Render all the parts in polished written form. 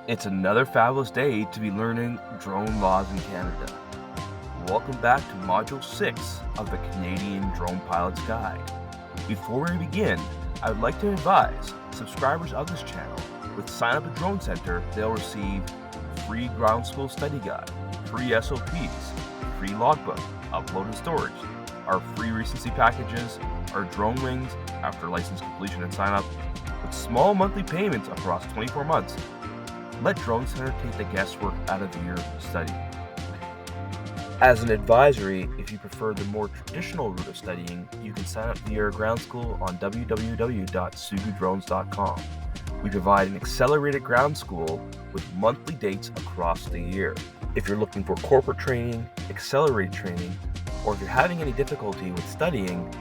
It's another fabulous day to be learning drone laws in Canada. Welcome back to Module 6 of the Canadian Drone Pilot's Guide. Before we begin, I would like to advise subscribers of this channel with sign up at Drone Center, they'll receive free ground school study guide, free SOPs, free logbook, upload and storage, our free recency packages, our drone wings after license completion and sign up, with small monthly payments across 24 months. Let Drone Center take the guesswork out of your study. As an advisory, if you prefer the more traditional route of studying, you can sign up via our ground school on www.sugudrones.com. We provide an accelerated ground school with monthly dates across the year. If you're looking for corporate training, accelerated training, or if you're having any difficulty with studying,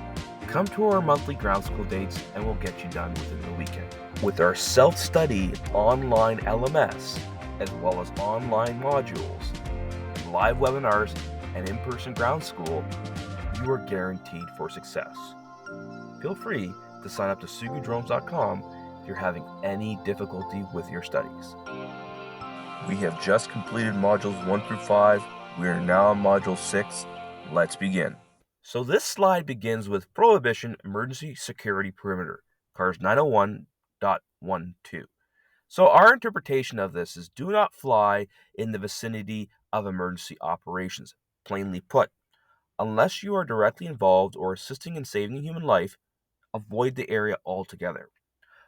come to our monthly ground school dates and we'll get you done within the weekend. With our self-study online LMS, as well as online modules, live webinars, and in-person ground school, you are guaranteed for success. Feel free to sign up to sugudrones.com if you're having any difficulty with your studies. We have just completed modules 1 through 5. We are now on module 6. Let's begin. So this slide begins with Prohibition Emergency Security Perimeter, CARS 901.12. So our interpretation of this is do not fly in the vicinity of emergency operations. Plainly put, unless you are directly involved or assisting in saving a human life, avoid the area altogether.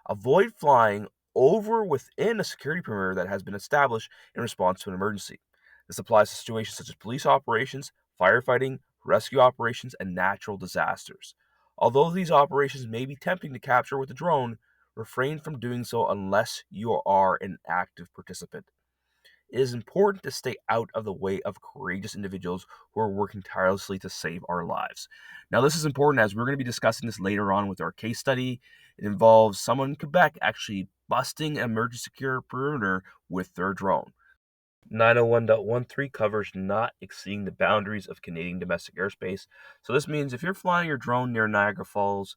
Avoid flying over within a security perimeter that has been established in response to an emergency. This applies to situations such as police operations, firefighting, rescue operations, and natural disasters. Although these operations may be tempting to capture with a drone, refrain from doing so unless you are an active participant. It is important to stay out of the way of courageous individuals who are working tirelessly to save our lives. Now, this is important as we're going to be discussing this later on with our case study. It involves someone in Quebec actually busting an emergency secure perimeter with their drone. 901.13 covers not exceeding the boundaries of Canadian domestic airspace. So this means if you're flying your drone near Niagara Falls,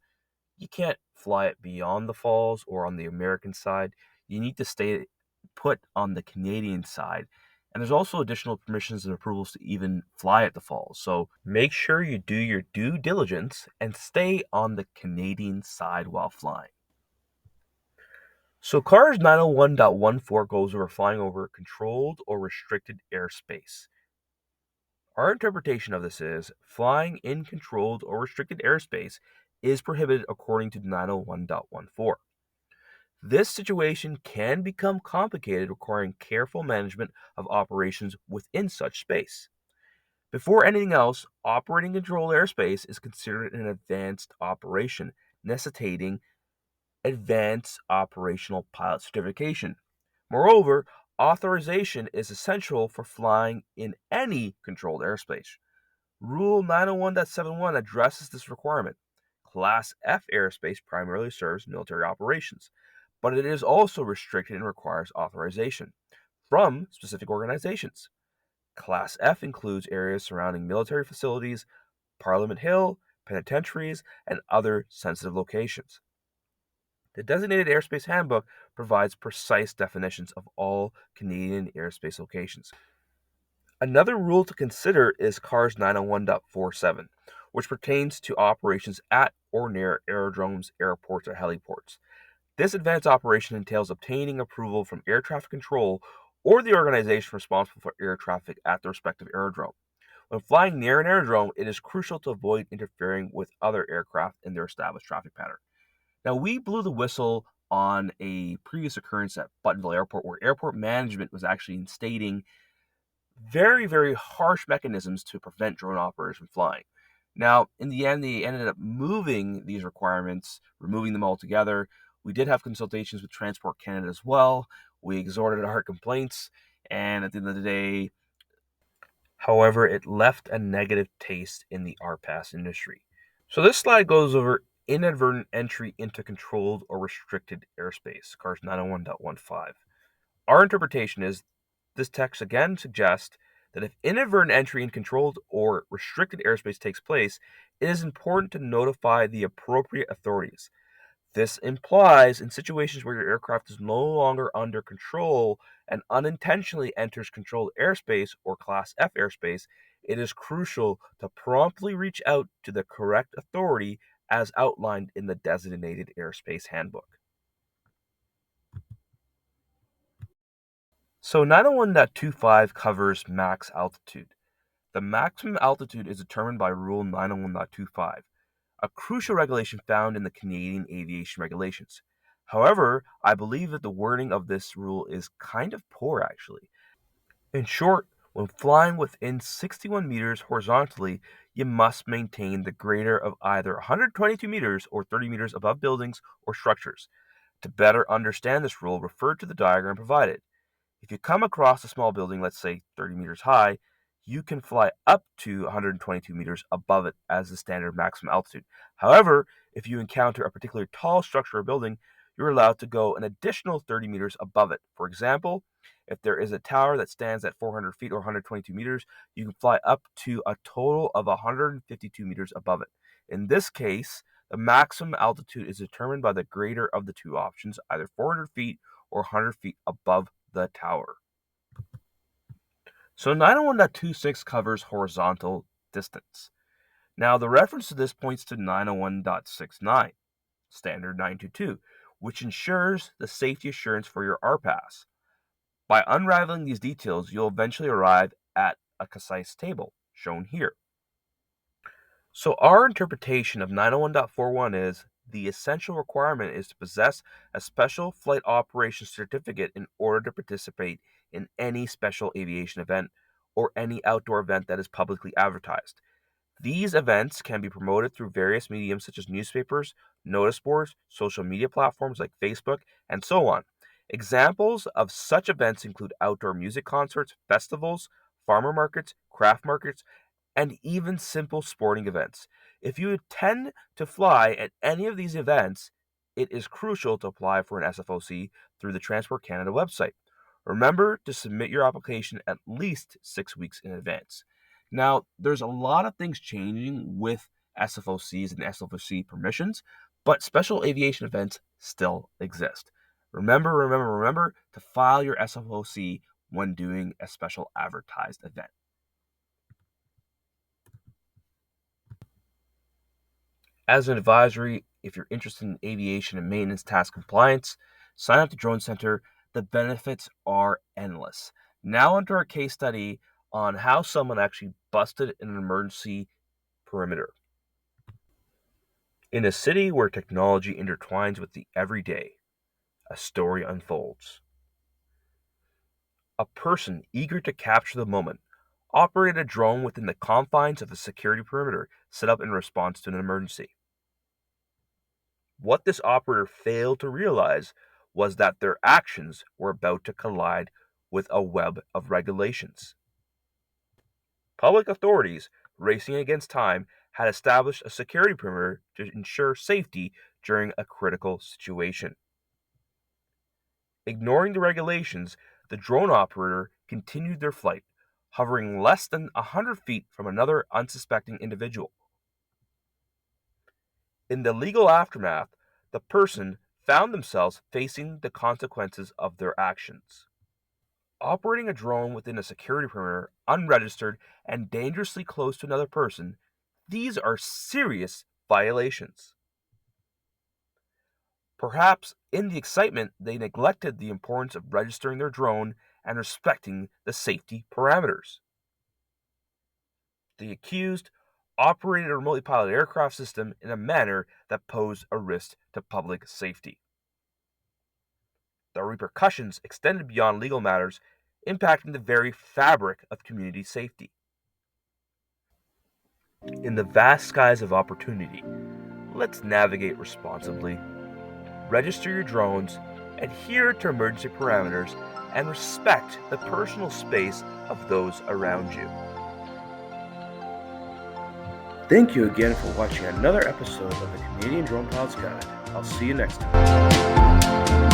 you can't fly it beyond the falls or on the American side. You need to stay put on the Canadian side. And there's also additional permissions and approvals to even fly at the falls. So make sure you do your due diligence and stay on the Canadian side while flying. So CARS 901.14 goes over flying over controlled or restricted airspace. Our interpretation of this is flying in controlled or restricted airspace is prohibited according to 901.14. This situation can become complicated, requiring careful management of operations within such space. Before anything else, operating controlled airspace is considered an advanced operation, necessitating advanced operational pilot certification. Moreover, authorization is essential for flying in any controlled airspace. Rule 901.71 addresses this requirement. Class F airspace primarily serves military operations, but it is also restricted and requires authorization from specific organizations. Class F includes areas surrounding military facilities, Parliament Hill, penitentiaries, and other sensitive locations. The Designated Airspace Handbook provides precise definitions of all Canadian airspace locations. Another rule to consider is CARS 901.47, which pertains to operations at or near aerodromes, airports, or heliports. This advanced operation entails obtaining approval from air traffic control or the organization responsible for air traffic at the respective aerodrome. When flying near an aerodrome, it is crucial to avoid interfering with other aircraft in their established traffic pattern. Now, we blew the whistle on a previous occurrence at Buttonville Airport where airport management was actually instating very, very harsh mechanisms to prevent drone operators from flying. Now, in the end, they ended up moving these requirements, removing them altogether. We did have consultations with Transport Canada as well. We exhorted our complaints, and at the end of the day, however, it left a negative taste in the RPAS industry. So this slide goes over inadvertent entry into controlled or restricted airspace, CARS 901.15. Our interpretation is this text again suggests that if inadvertent entry in controlled or restricted airspace takes place, it is important to notify the appropriate authorities. This implies in situations where your aircraft is no longer under control and unintentionally enters controlled airspace or Class F airspace, it is crucial to promptly reach out to the correct authority as outlined in the designated airspace handbook. So 901.25 covers max altitude. The maximum altitude is determined by Rule 901.25, a crucial regulation found in the Canadian aviation regulations. However, I believe that the wording of this rule is kind of poor actually. In short, when flying within 61 meters horizontally, you must maintain the greater of either 122 meters or 30 meters above buildings or structures. To better understand this rule, refer to the diagram provided. If you come across a small building, let's say 30 meters high, you can fly up to 122 meters above it as the standard maximum altitude. However, if you encounter a particularly tall structure or building, you're allowed to go an additional 30 meters above it. For example, if there is a tower that stands at 400 feet or 122 meters, you can fly up to a total of 152 meters above it. In this case, the maximum altitude is determined by the greater of the two options, either 400 feet or 100 feet above the tower. So 901.26 covers horizontal distance. Now the reference to this points to 901.69, standard 922, which ensures the safety assurance for your RPAS. By unraveling these details, you'll eventually arrive at a concise table, shown here. So our interpretation of 901.41 is the essential requirement is to possess a special flight operations certificate in order to participate in any special aviation event or any outdoor event that is publicly advertised. These events can be promoted through various mediums such as newspapers, notice boards, social media platforms like Facebook, and so on. Examples of such events include outdoor music concerts, festivals, farmer markets, craft markets, and even simple sporting events. If you intend to fly at any of these events, it is crucial to apply for an SFOC through the Transport Canada website. Remember to submit your application at least 6 weeks in advance. Now, there's a lot of things changing with SFOCs and SFOC permissions, but special aviation events still exist. Remember to file your SFOC when doing a special advertised event. As an advisory, if you're interested in aviation and maintenance task compliance, sign up to Drone Center. The benefits are endless. Now, onto our case study on how someone actually busted an emergency perimeter. In a city where technology intertwines with the everyday, a story unfolds. A person eager to capture the moment operated a drone within the confines of a security perimeter set up in response to an emergency. What this operator failed to realize was that their actions were about to collide with a web of regulations. Public authorities, racing against time, had established a security perimeter to ensure safety during a critical situation. Ignoring the regulations, the drone operator continued their flight, hovering less than 100 feet from another unsuspecting individual. In the legal aftermath, the person found themselves facing the consequences of their actions. Operating a drone within a security perimeter, unregistered, and dangerously close to another person, these are serious violations. Perhaps in the excitement, they neglected the importance of registering their drone and respecting the safety parameters. The accused operated a remotely piloted aircraft system in a manner that posed a risk to public safety. The repercussions extended beyond legal matters, impacting the very fabric of community safety. In the vast skies of opportunity, let's navigate responsibly. Register your drones, adhere to emergency parameters, and respect the personal space of those around you. Thank you again for watching another episode of the Canadian Drone Pilots Guide. I'll see you next time.